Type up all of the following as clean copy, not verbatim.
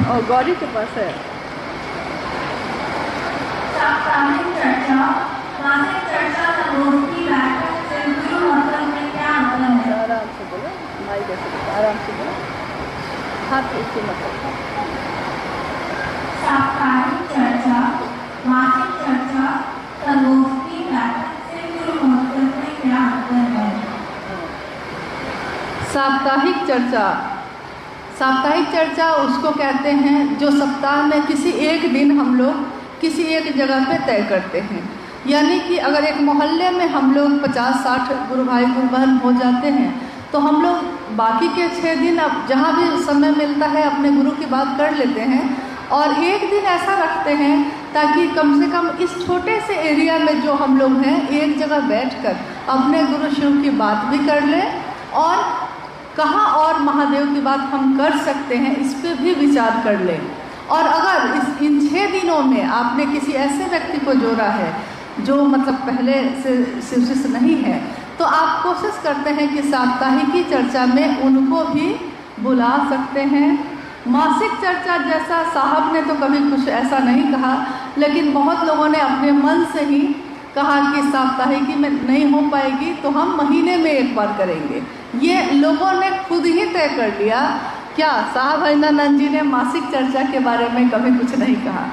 और गौरी के पास है। साप्ताहिक चर्चा, मासिक चर्चा, संगोष्ठी, बैठक से गुरु मतलब में क्या मतलब है? आराम से बोलो, माइक कैसे बोलो, आराम से बोलो, हाथ इसके मतलब। साप्ताहिक चर्चा, मासिक चर्चा, संगोष्ठी, बैठक से गुरु मतलब में क्या मतलब है? साप्ताहिक चर्चा, साप्ताहिक चर्चा उसको कहते हैं जो सप्ताह में किसी एक दिन हम लोग किसी एक जगह पे तय करते हैं। यानी कि अगर एक मोहल्ले में हम लोग 50-60 गुरु भाई गुरु बहन हो जाते हैं तो हम लोग बाकी के 6 दिन अब जहाँ भी समय मिलता है अपने गुरु की बात कर लेते हैं और एक दिन ऐसा रखते हैं ताकि कम से कम इस छोटे से एरिया में जो हम लोग हैं एक जगह बैठकर अपने गुरु शिव की बात भी कर लें और कहाँ और महादेव की बात हम कर सकते हैं इस पे भी विचार कर लें। और अगर इन 6 दिनों में आपने किसी ऐसे व्यक्ति को जोड़ा है जो मतलब पहले से शिव शिष्य नहीं है तो आप कोशिश करते हैं कि साप्ताहिकी चर्चा में उनको भी बुला सकते हैं। मासिक चर्चा जैसा साहब ने तो कभी कुछ ऐसा नहीं कहा, लेकिन बहुत लोगों ने अपने मन से ही कहा कि साप्ताहिकी में नहीं हो पाएगी तो हम महीने में एक बार करेंगे। ये लोगों ने खुद ही तय कर लिया। क्या साहब हरिनानंद जी ने मासिक चर्चा के बारे में कभी कुछ नहीं कहा।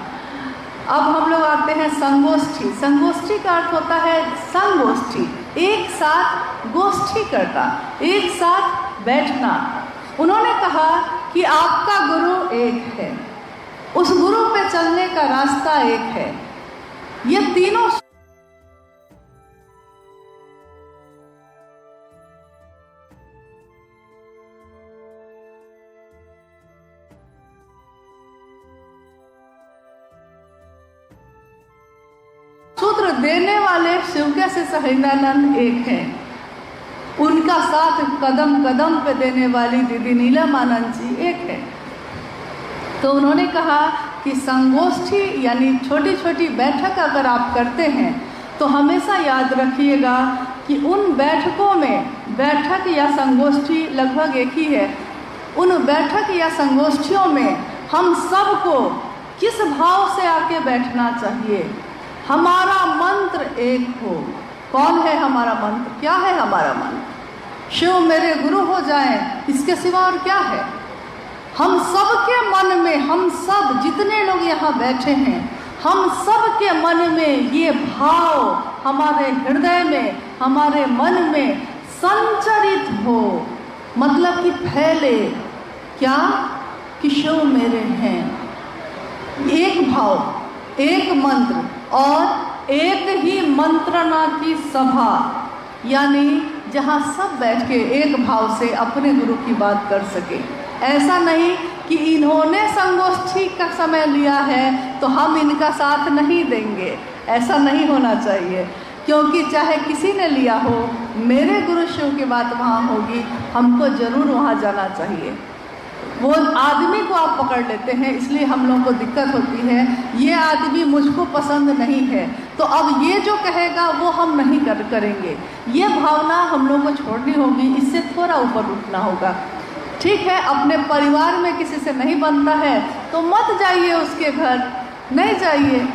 अब हम लोग आते हैं संगोष्ठी। संगोष्ठी का अर्थ होता है संगोष्ठी, एक साथ गोष्ठी करना, एक साथ बैठना। उन्होंने कहा कि आपका गुरु एक है, उस गुरु पे चलने का रास्ता एक है। ये तीनों सूत्र देने वाले शिव के शिष्य हरिनानंद एक हैं। उनका साथ कदम कदम पे देने वाली दीदी नीलमानंद जी एक है। तो उन्होंने कहा कि संगोष्ठी यानी छोटी छोटी बैठक अगर आप करते हैं तो हमेशा याद रखिएगा कि उन बैठकों में, बैठक या संगोष्ठी लगभग एक ही है, उन बैठक या संगोष्ठियों में हम सबको किस भाव से आके बैठना चाहिए। हमारा मंत्र एक हो। कौन है हमारा मंत्र? क्या है हमारा मंत्र? शिव मेरे गुरु हो जाएं, इसके सिवा और क्या है? हम सब के मन में, हम सब जितने लोग यहाँ बैठे हैं, हम सब के मन में ये भाव हमारे हृदय में, हमारे मन में संचरित हो, मतलब कि फैले। क्या? कि शिव मेरे हैं। एक भाव, एक मंत्र और एक ही मंत्रणा की सभा, यानी जहाँ सब बैठ के एक भाव से अपने गुरु की बात कर सके। ऐसा नहीं कि इन्होंने संगोष्ठी का समय लिया है तो हम इनका साथ नहीं देंगे, ऐसा नहीं होना चाहिए। क्योंकि चाहे किसी ने लिया हो, मेरे गुरु शिव की बात वहाँ होगी, हमको ज़रूर वहाँ जाना चाहिए। वो आदमी को आप पकड़ लेते हैं, इसलिए हम लोगों को दिक्कत होती है। ये आदमी मुझको पसंद नहीं है तो अब ये जो कहेगा वो हम नहीं करेंगे। ये भावना हम लोगों को छोड़नी होगी, इससे थोड़ा ऊपर उठना होगा। ठीक है, अपने परिवार में किसी से नहीं बनता है तो मत जाइए उसके घर, नहीं जाइए।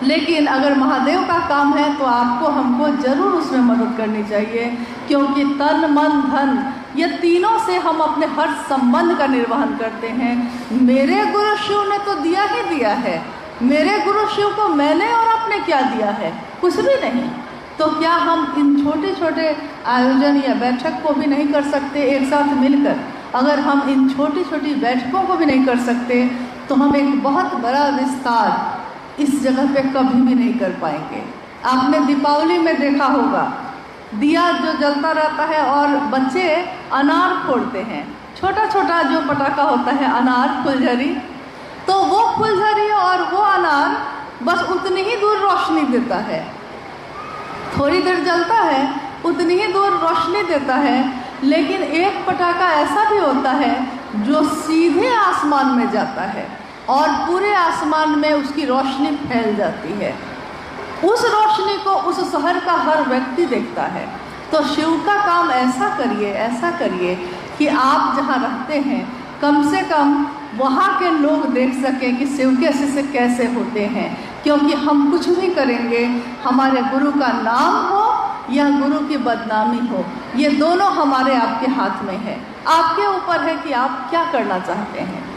लेकिन अगर महादेव का काम है तो आपको हमको ज़रूर उसमें मदद करनी चाहिए, क्योंकि तन मन धन ये तीनों से हम अपने हर संबंध का निर्वहन करते हैं। मेरे गुरु शिव ने तो दिया ही दिया है, मेरे गुरु शिव को मैंने और आपने क्या दिया है? कुछ भी नहीं। तो क्या हम इन छोटे छोटे आयोजन या बैठक को भी नहीं कर सकते एक साथ मिलकर? अगर हम इन छोटी छोटी बैठकों को भी नहीं कर सकते तो हम एक बहुत बड़ा विस्तार इस जगह पे कभी भी नहीं कर पाएंगे। आपने दीपावली में देखा होगा, दिया जो जलता रहता है और बच्चे अनार फोड़ते हैं, छोटा छोटा जो पटाखा होता है अनार, फुलझड़ी, तो वो फुलझड़ी और वो अनार बस उतनी ही दूर रोशनी देता है, थोड़ी देर जलता है, उतनी ही दूर रोशनी देता है। लेकिन एक पटाखा ऐसा भी होता है जो सीधे आसमान में जाता है और पूरे आसमान में उसकी रोशनी फैल जाती है। उस रोशनी को उस शहर का हर व्यक्ति देखता है। तो शिव का काम ऐसा करिए कि आप जहाँ रहते हैं कम से कम वहाँ के लोग देख सकें कि शिव के शिष्य कैसे होते हैं। क्योंकि हम कुछ भी करेंगे, हमारे गुरु का नाम हो या गुरु की बदनामी हो, ये दोनों हमारे आपके हाथ में है। आपके ऊपर है कि आप क्या करना चाहते हैं।